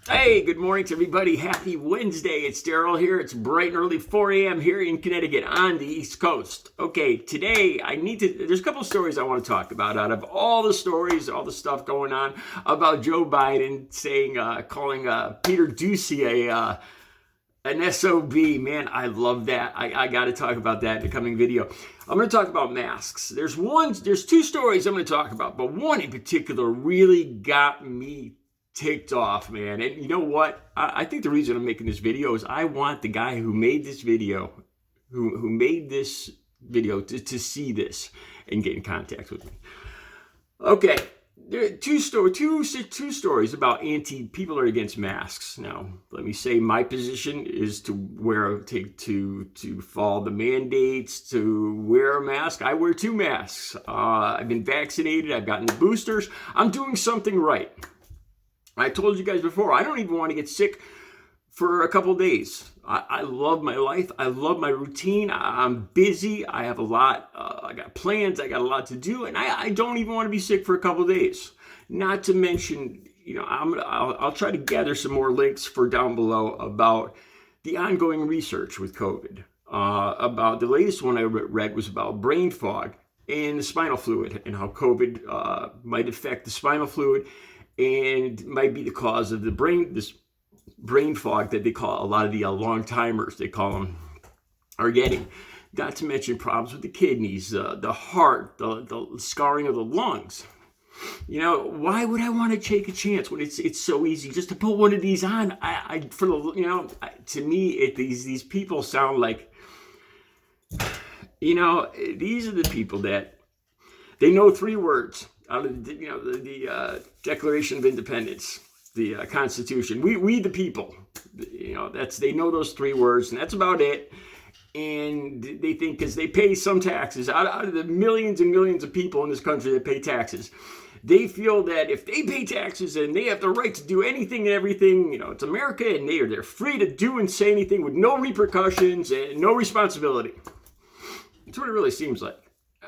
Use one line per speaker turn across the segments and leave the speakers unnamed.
Hey, good morning to everybody. Happy Wednesday. It's Daryl here. It's bright and early 4 a.m. here in Connecticut on the East Coast. Okay, today there's a couple of stories I want to talk about out of all the stories, all the stuff going on about Joe Biden calling Peter Doocy an SOB. Man, I love that. I got to talk about that in the coming video. I'm going to talk about masks. There's two stories I'm going to talk about, but one in particular really got me ticked off, man. And you know what? I think the reason I'm making this video is I want the guy who made this video, who made this video to see this and get in contact with me. Okay, there are two stories about people are against masks. Now, let me say my position is to follow the mandates, to wear a mask. I wear 2 masks. I've been vaccinated. I've gotten the boosters. I'm doing something right. I told you guys before, I don't even want to get sick for a couple days. I love my life. I love my routine. I'm busy. I have a lot. I got plans. I got a lot to do. And I don't even want to be sick for a couple days. Not to mention, I'll try to gather some more links for down below about the ongoing research with COVID. About the latest one I read was about brain fog and the spinal fluid and how COVID might affect the spinal fluid and might be the cause of this brain fog that they call a lot of the long timers, they call them, are getting. Not to mention problems with the kidneys, the heart, the scarring of the lungs. Why would I want to take a chance when it's so easy just to put one of these on? To me, these people sound like, these are the people that they know 3 words out of the Declaration of Independence, the Constitution. We the people. They know those 3 words, and that's about it. And they think because they pay some taxes out of the millions and millions of people in this country that pay taxes, they feel that if they pay taxes and they have the right to do anything and everything, it's America, and they're free to do and say anything with no repercussions and no responsibility. That's what it really seems like.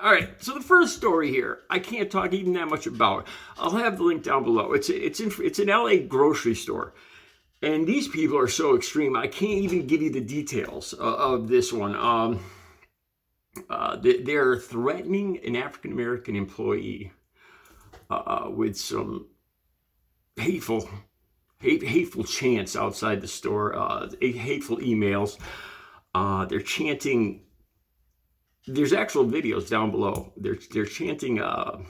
All right, so the first story here, I can't talk even that much about. I'll have the link down below. It's an LA grocery store, and these people are so extreme. I can't even give you the details of this one. They're threatening an African American employee with some hateful chants outside the store, hateful emails. They're chanting. There's actual videos down below. They're chanting a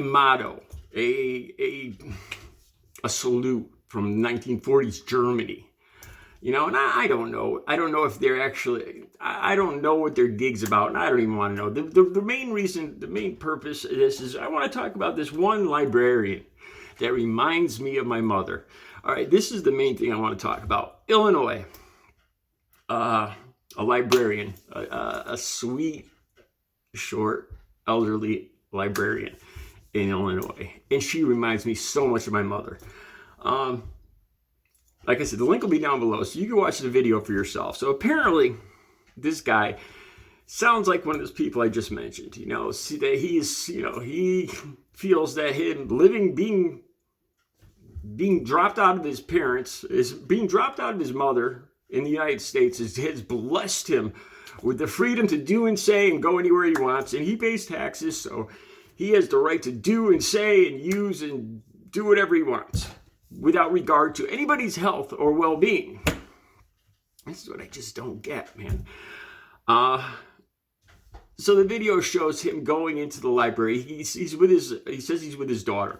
motto, a salute from 1940s Germany. And I don't know. I don't know if they're actually. I don't know what their gig's about, and I don't even want to know. The main purpose of this is I want to talk about this one librarian that reminds me of my mother. All right, this is the main thing I want to talk about. Illinois. A librarian, a sweet, short, elderly librarian in Illinois. And she reminds me so much of my mother. Like I said, the link will be down below, so you can watch the video for yourself. So apparently, this guy sounds like one of those people I just mentioned. See that he feels that being dropped out of his parents, is being dropped out of his mother in the United States has blessed him with the freedom to do and say and go anywhere he wants. And he pays taxes, so he has the right to do and say and use and do whatever he wants without regard to anybody's health or well-being. This is what I just don't get, man. So the video shows him going into the library. He says he's with his daughter.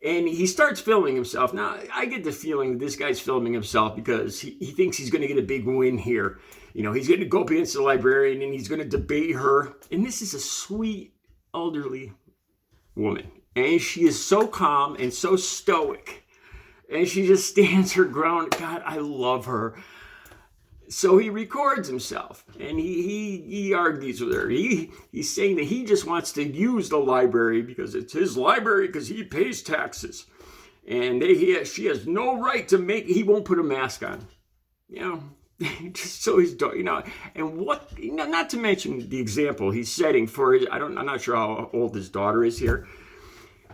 And he starts filming himself. Now, I get the feeling that this guy's filming himself because he thinks he's going to get a big win here. He's going to go up against the librarian and he's going to debate her. And this is a sweet, elderly woman. And she is so calm and so stoic. And she just stands her ground. God, I love her. So he records himself and he argues with her. He's saying that he just wants to use the library because it's his library because he pays taxes. And she has no right to he won't put a mask on. Just so he's, and what, not to mention the example he's setting for I'm not sure how old his daughter is here.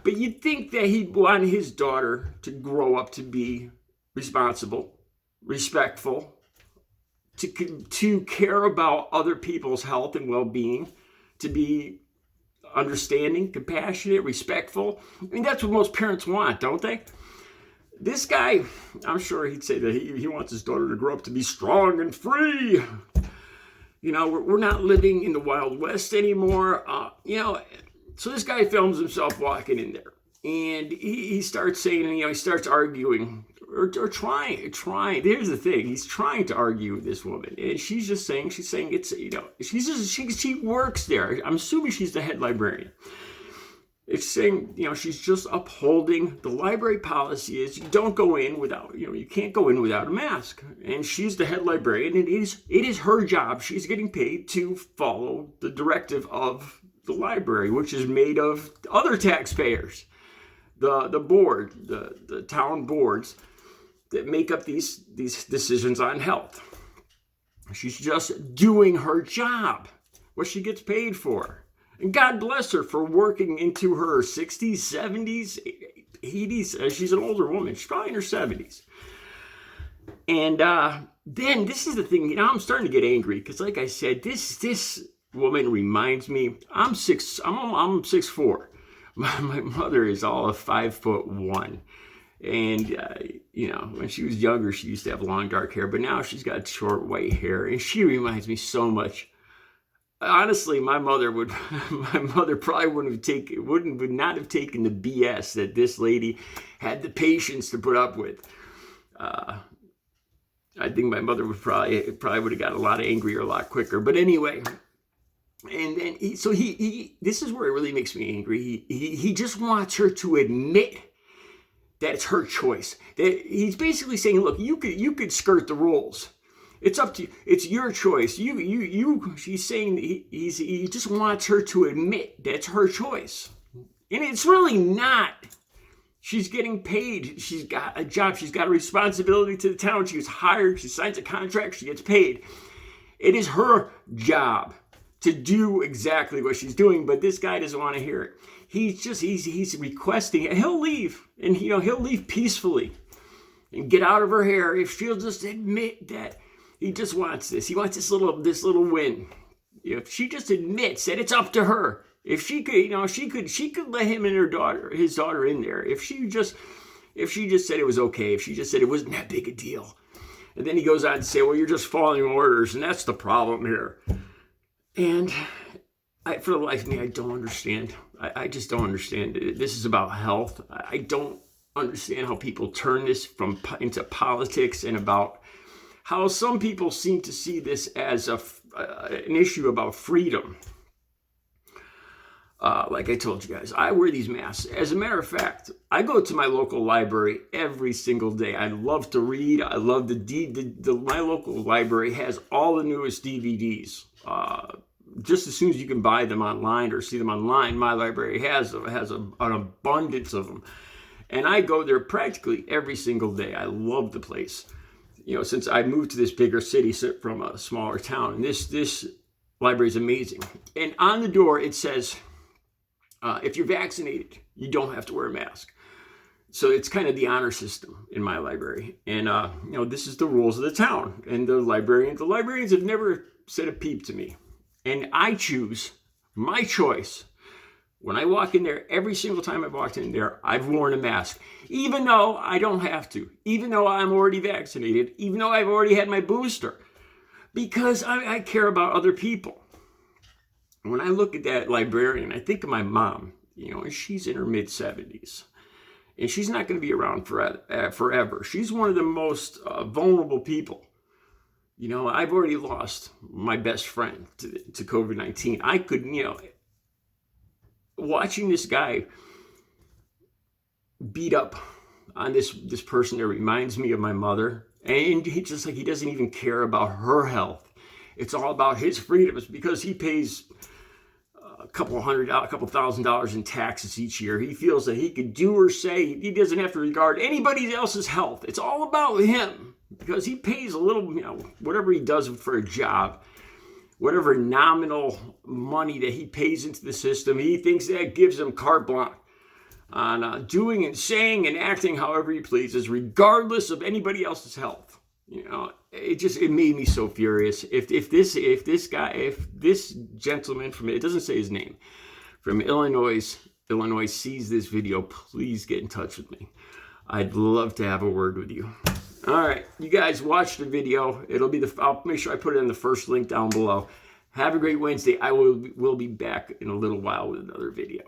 But you'd think that he'd want his daughter to grow up to be responsible, respectful, to care about other people's health and well-being, to be understanding, compassionate, respectful. I mean, that's what most parents want, don't they? This guy, I'm sure he'd say that he wants his daughter to grow up to be strong and free. You know, we're not living in the Wild West anymore. So this guy films himself walking in there, and he starts saying, he starts arguing or trying. Here's the thing: he's trying to argue with this woman, and she's saying it's, she works there. I'm assuming she's the head librarian. It's saying, she's just upholding the library policy is you don't go in without, you can't go in without a mask. And she's the head librarian, and it is her job. She's getting paid to follow the directive of the library, which is made of other taxpayers, the board, the town boards that make up these decisions on health. She's just doing her job, what she gets paid for. And God bless her for working into her 60s, 70s, 80s. She's an older woman. She's probably in her 70s. And then this is the thing. I'm starting to get angry because, like I said, this woman reminds me. I'm 6'4". My mother is all of 5'1". And, when she was younger, she used to have long, dark hair. But now she's got short, white hair. And she reminds me so much. Honestly, my mother probably would not have taken the BS that this lady had the patience to put up with. I think my mother would probably would have got a lot angrier a lot quicker. But anyway, and then he this is where it really makes me angry. He just wants her to admit that it's her choice. That he's basically saying, look, you could skirt the rules. It's up to you. It's your choice. She's saying he just wants her to admit that's her choice. And it's really not. She's getting paid. She's got a job. She's got a responsibility to the town. She was hired. She signs a contract. She gets paid. It is her job to do exactly what she's doing, but this guy doesn't want to hear it. He's requesting it. He'll leave, and he'll leave peacefully and get out of her hair if she'll just admit that. He just wants this. He wants this little win. If she just admits that it's up to her. If she could, she could let him and his daughter in there. If she just said it was okay. If she just said it wasn't that big a deal. And then he goes on to say, well, you're just following orders, and that's the problem here. And for the life of me, I don't understand. I just don't understand. This is about health. I don't understand how people turn this into politics and about how some people seem to see this as an issue about freedom. Like I told you guys, I wear these masks. As a matter of fact, I go to my local library every single day. I love to read. I love my local library has all the newest DVDs. Just as soon as you can buy them online or see them online, my library has an abundance of them. And I go there practically every single day. I love the place. Since I moved to this bigger city from a smaller town, and this library is amazing. And on the door, it says, if you're vaccinated, you don't have to wear a mask. So it's kind of the honor system in my library. And, this is the rules of the town. And the librarians have never said a peep to me. And I choose my choice. When I walk in there, every single time I've walked in there, I've worn a mask, even though I don't have to, even though I'm already vaccinated, even though I've already had my booster, because I care about other people. When I look at that librarian, I think of my mom, and she's in her mid-70s, and she's not going to be around forever. She's one of the most vulnerable people. I've already lost my best friend to COVID-19. I could, watching this guy beat up on this person that reminds me of my mother, and he doesn't even care about her health. It's all about his freedoms because he pays a couple $1,000 in taxes each year. He feels that he could do or say, he doesn't have to regard anybody else's health. It's all about him because he pays a little, whatever he does for a job. Whatever nominal money that he pays into the system, he thinks that gives him carte blanche. on doing and saying and acting however he pleases, regardless of anybody else's health. You know, it made me so furious. If this gentleman from, it doesn't say his name, from Illinois sees this video, please get in touch with me. I'd love to have a word with you. All right, you guys watch the video. I'll make sure I put it in the first link down below. Have a great Wednesday. I will be back in a little while with another video.